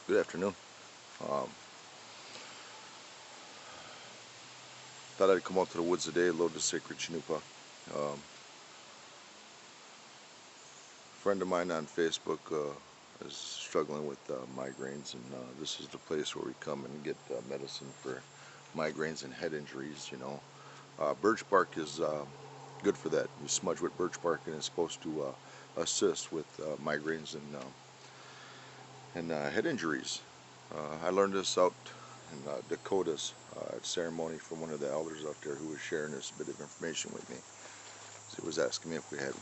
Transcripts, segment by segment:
Good afternoon. Um, Thought I'd come out to the woods today, load the sacred Chinoopa. A friend of mine on Facebook is struggling with migraines, and this is the place where we come and get medicine for migraines and head injuries. Birch bark is good for that. You smudge with birch bark, and it's supposed to assist with migraines and head injuries. I learned this out in Dakotas at ceremony from one of the elders out there who was sharing this bit of information with me. So he was asking me if we had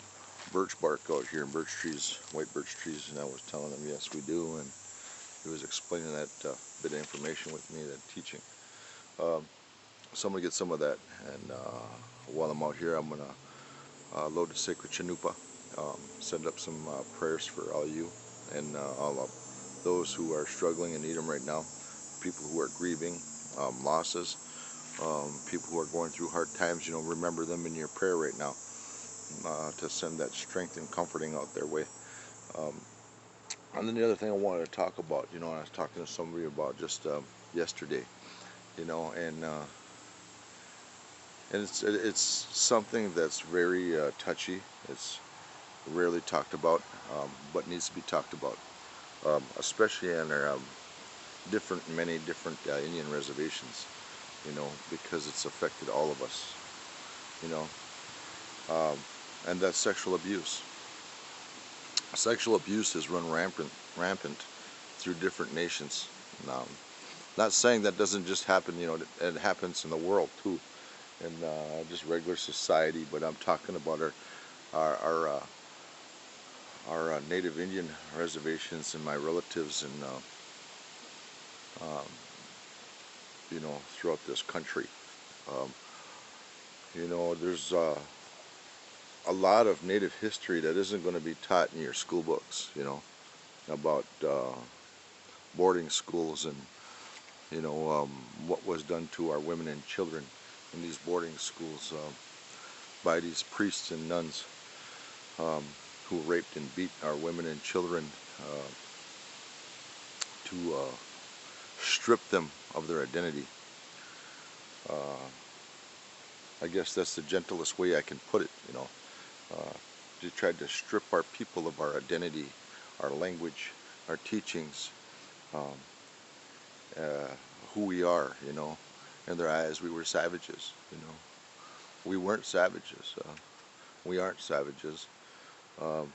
birch bark out here, birch trees, white birch trees, and I was telling him yes we do, and he was explaining that bit of information with me, that teaching. So I'm going to get some of that, and while I'm out here I'm going to load the sacred Chinoopa, send up some prayers for all you and all of those who are struggling and need them right now, people who are grieving losses, people who are going through hard times. Remember them in your prayer right now, to send that strength and comforting out their way. Um, and then the other thing I wanted to talk about, I was talking to somebody about just yesterday, and it's something that's very touchy. It's rarely talked about, but needs to be talked about, especially in our many different Indian reservations, because it's affected all of us, you know, um, and that's sexual abuse. Sexual abuse has run rampant through different nations. Um, Not saying that doesn't just happen, it happens in the world too, in just regular society. But I'm talking about our our, uh, our native Indian reservations and my relatives, and um, throughout this country. Um, there's a lot of native history that isn't going to be taught in your school books. About boarding schools, and what was done to our women and children in these boarding schools by these priests and nuns, um, who raped and beat our women and children uh, to strip them of their identity. Uh, I guess that's the gentlest way I can put it. They tried to strip our people of our identity, our language, our teachings, um, uh, who we are. In their eyes, we were savages. We weren't savages. We aren't savages. Um,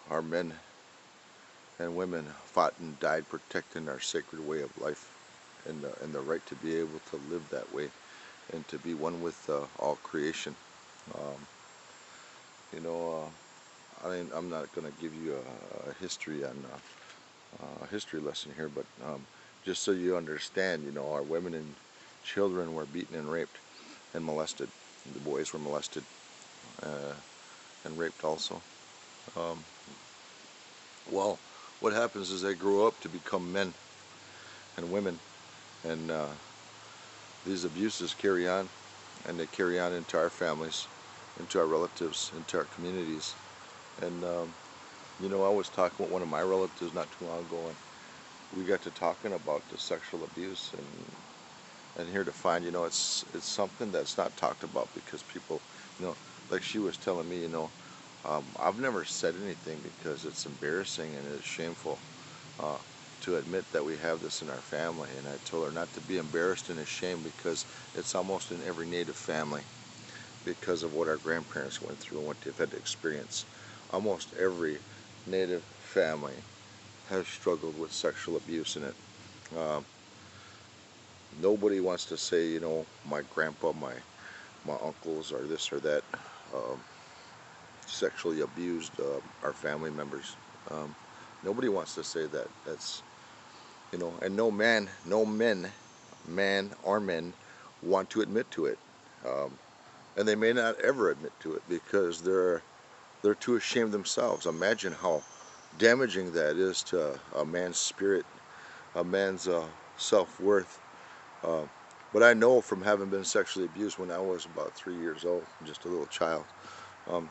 our men and women fought and died protecting our sacred way of life, and the right to be able to live that way and to be one with all creation. Um, you know, I'm not going to give you a history on a history lesson here, but just so you understand, our women and children were beaten and raped and molested. The boys were molested uh, and raped also. Um, well, what happens is they grow up to become men and women, and these abuses carry on, and they carry on into our families, into our relatives, into our communities. And I was talking with one of my relatives not too long ago, and we got to talking about the sexual abuse, and here to find, it's something that's not talked about, because people, like she was telling me, I've never said anything because it's embarrassing and it's shameful uh, to admit that we have this in our family. And I told her not to be embarrassed and ashamed, because it's almost in every Native family, because of what our grandparents went through and what they've had to experience. Almost every Native family has struggled with sexual abuse in it. Uh, Nobody wants to say, my grandpa, my uncles, or this or that, um, sexually abused our family members. Um, Nobody wants to say that. That's, and man or men, want to admit to it, and they may not ever admit to it because they're too ashamed themselves. Imagine how damaging that is to a man's spirit, a man's self-worth. Uh, but I know, from having been sexually abused when I was about 3 years old, just a little child, um,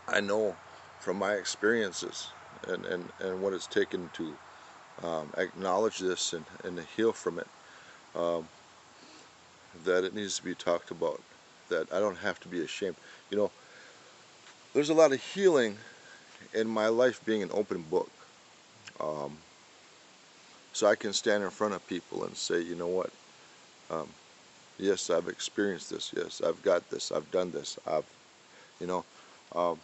I know from my experiences and what it's taken to acknowledge this and to heal from it, um, that it needs to be talked about, that I don't have to be ashamed. You know, there's a lot of healing in my life being an open book. Um, so I can stand in front of people and say, you know what, um, yes, I've experienced this, yes, I've got this, I've done this, you know, um,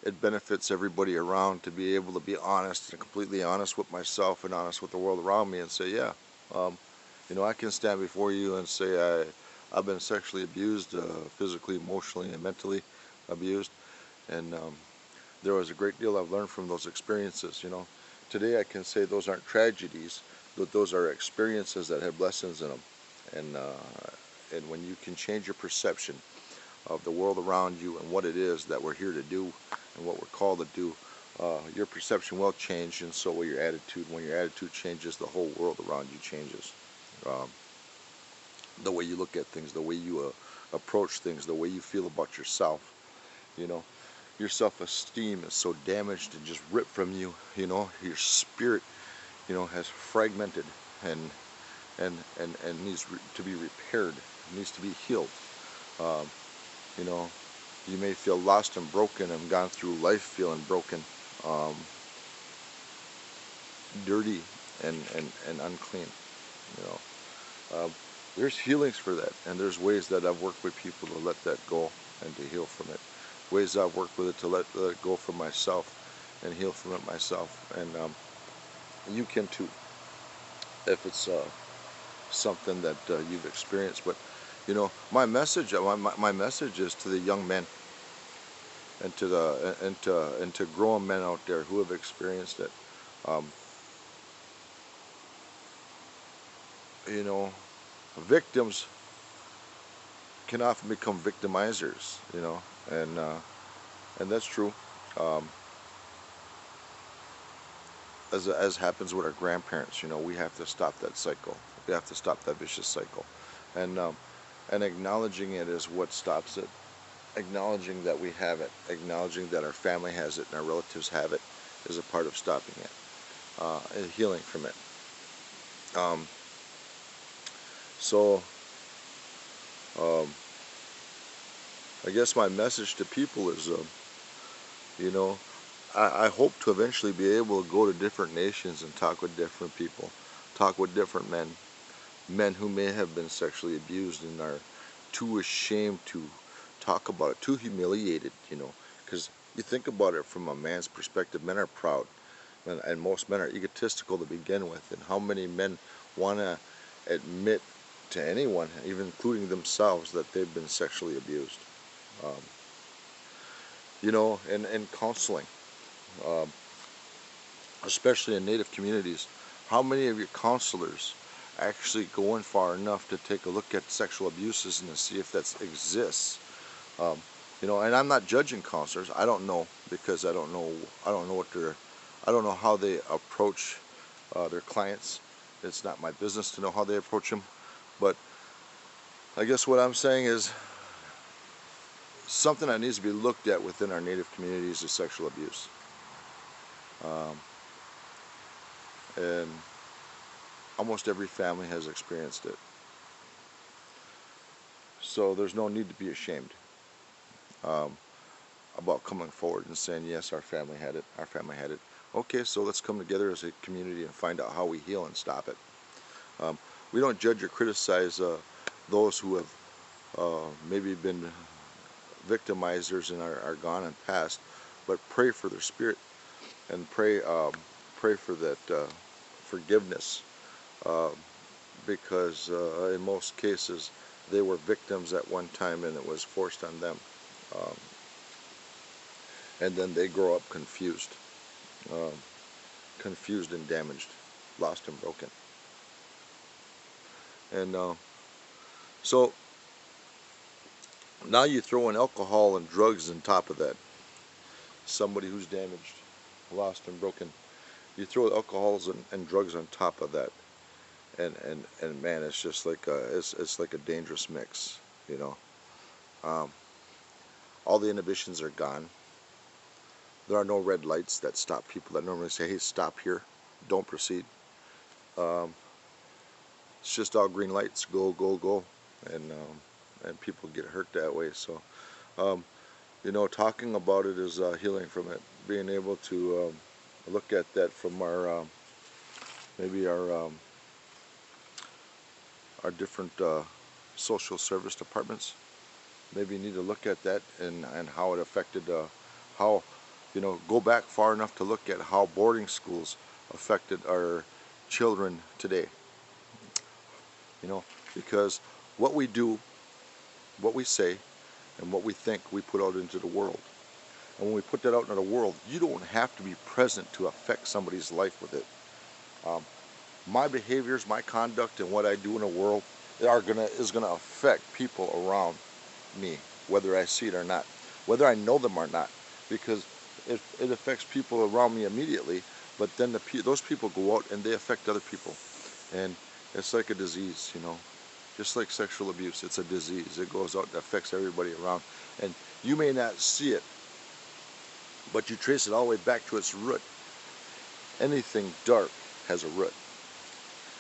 it benefits everybody around to be able to be honest and completely honest with myself and honest with the world around me and say, yeah, um, you know, I can stand before you and say I've been sexually abused, physically, emotionally, and mentally abused, and there was a great deal I've learned from those experiences. You know, today I can say those aren't tragedies, but those are experiences that have lessons in them, and when you can change your perception of the world around you and what it is that we're here to do and what we're called to do, your perception will change, and so will your attitude. When your attitude changes, the whole world around you changes. Um, the way you look at things, the way you approach things, the way you feel about yourself. You know, your self-esteem is so damaged and just ripped from you. You know, your spirit, you know, has fragmented and and needs to be repaired. Needs to be healed. Um, you know, you may feel lost and broken and gone through life feeling broken, um, dirty, and unclean. You know, there's healings for that, and there's ways that I've worked with people to let that go and to heal from it. Ways I've worked with it to let it go from myself and heal from it myself. And you can too, if it's something that you've experienced. But you know, my message is to the young men and to the and to grown men out there who have experienced it. Um, you know, victims can often become victimizers. You know, and that's true. Um, as happens with our grandparents, you know, we have to stop that cycle. We have to stop that vicious cycle, and acknowledging it is what stops it. Acknowledging that we have it, acknowledging that our family has it and our relatives have it, is a part of stopping it, and healing from it. Um, so, um, I guess my message to people is, you know, I hope to eventually be able to go to different nations and talk with different people, talk with different men who may have been sexually abused and are too ashamed to talk about it, too humiliated, you know, because you think about it from a man's perspective, men are proud, and most men are egotistical to begin with, and how many men want to admit to anyone, even including themselves, that they've been sexually abused. Um, you know, and counseling, um, especially in Native communities, how many of your counselors actually go in far enough to take a look at sexual abuses and to see if that exists? Um, you know, and I'm not judging counselors. I don't know, because I don't know. I don't know what they're. I don't know how they approach their clients. It's not my business to know how they approach them. But I guess what I'm saying is something that needs to be looked at within our Native communities is sexual abuse. Um, and almost every family has experienced it. So there's no need to be ashamed um, about coming forward and saying, yes, our family had it, our family had it. Okay, so let's come together as a community and find out how we heal and stop it. Um, we don't judge or criticize those who have maybe been victimizers and are gone and past, but pray for their spirit and pray for that forgiveness, uh, because in most cases they were victims at one time and it was forced on them, um, and then they grow up confused, um, confused and damaged, lost and broken, and so now you throw in alcohol and drugs on top of that. Somebody who's damaged, lost and broken, you throw alcohols and drugs on top of that, and man, it's just like it's like a dangerous mix, you know. Um, all the inhibitions are gone. There are no red lights that stop people that normally say, hey, stop here, don't proceed. Um, it's just all green lights, go, go, go, and people get hurt that way. So, you know, talking about it is healing from it. Being able to look at that from our maybe our different social service departments. Maybe you need to look at that and how it affected how, you know, go back far enough to look at how boarding schools affected our children today. You know, because what we do, what we say, and what we think we put out into the world. And when we put that out into the world, you don't have to be present to affect somebody's life with it. Um, my behaviors, my conduct, and what I do in the world is gonna affect people around me, whether I see it or not, whether I know them or not, because it affects people around me immediately. But then those people go out and they affect other people, and it's like a disease, you know, just like sexual abuse. It's a disease. It goes out and affects everybody around, and you may not see it, but you trace it all the way back to its root. Anything dark has a root,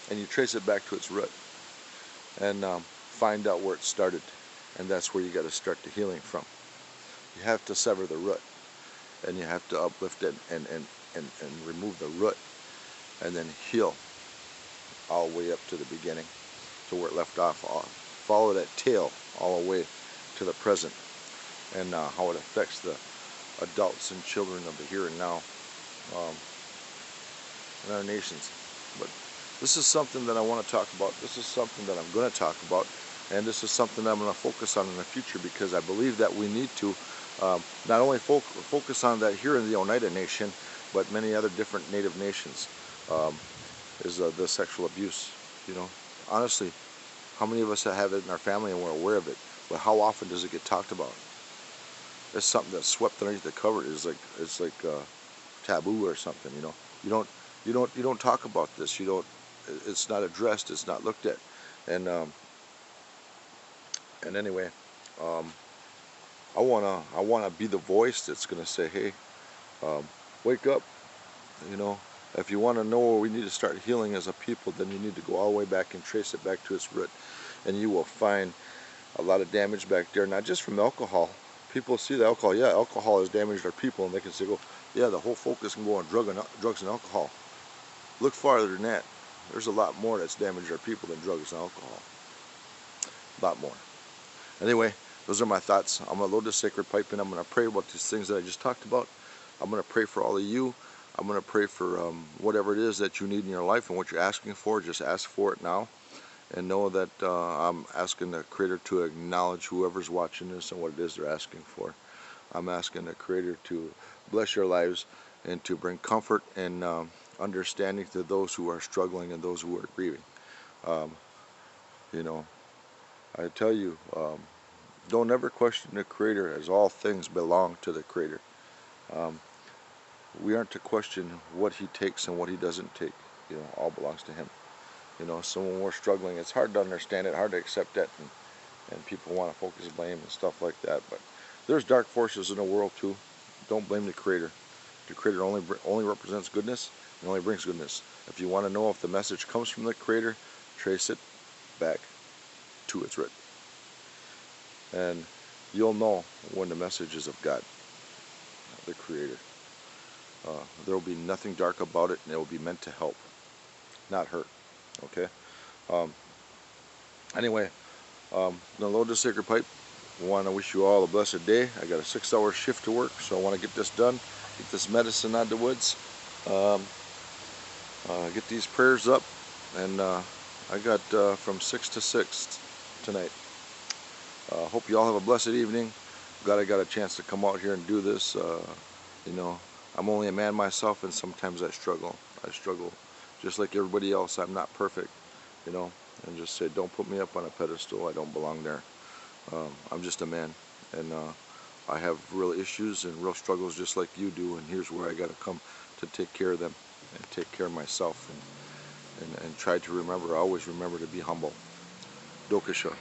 and you trace it back to its root and find out where it started, and that's where you got to start the healing from. You have to sever the root, and you have to uplift it and remove the root, and then heal all the way up to the beginning, to where it left off. Follow that tail all the way to the present, and how it affects the adults and children of the here and now in our nations. But this is something that I want to talk about. This is something that I'm going to talk about, and this is something that I'm going to focus on in the future, because I believe that we need to not only focus on that here in the Oneida Nation, but many other different Native nations, is the sexual abuse. You know, honestly, how many of us have it in our family and we're aware of it, but how often does it get talked about? It's something that's swept underneath the cover. It's like taboo or something. You know, you don't talk about this. You don't. It's not addressed. It's not looked at. And anyway, I wanna be the voice that's gonna say, hey, wake up. You know, if you want to know where we need to start healing as a people, then you need to go all the way back and trace it back to its root, and you will find a lot of damage back there. Not just from alcohol. People see the alcohol. Yeah, alcohol has damaged our people, and they can say, "Oh, yeah, the whole focus can go on drugs and alcohol." Look farther than that. There's a lot more that's damaged our people than drugs and alcohol. A lot more. Anyway, those are my thoughts. I'm going to load this sacred pipe in. I'm going to pray about these things that I just talked about. I'm going to pray for all of you. I'm going to pray for whatever it is that you need in your life and what you're asking for. Just ask for it now. And know that I'm asking the Creator to acknowledge whoever's watching this and what it is they're asking for. I'm asking the Creator to bless your lives and to bring comfort and understanding to those who are struggling and those who are grieving. You know, I tell you, don't ever question the Creator, as all things belong to the Creator. We aren't to question what He takes and what He doesn't take. You know, all belongs to Him. You know, so when we're struggling, it's hard to understand it, hard to accept it, and people want to focus blame and stuff like that. But there's dark forces in the world too. Don't blame the Creator. The Creator only represents goodness and only brings goodness. If you want to know if the message comes from the Creator, trace it back to its root, and you'll know when the message is of God, the Creator. There will be nothing dark about it, and it will be meant to help, not hurt. Okay. Anyway, I'm gonna load this sacred pipe. I want to wish you all a blessed day. I got a 6-hour shift to work, so I want to get this done, get this medicine out of the woods, get these prayers up, and I got from 6 to 6 tonight. Hope you all have a blessed evening. Glad I got a chance to come out here and do this. You know, I'm only a man myself, and sometimes I struggle. Just like everybody else. I'm not perfect, you know, and just say, don't put me up on a pedestal. I don't belong there. I'm just a man, and I have real issues and real struggles just like you do, and here's where I got to come to take care of them and take care of myself, and try to remember, always remember to be humble. Dokasha.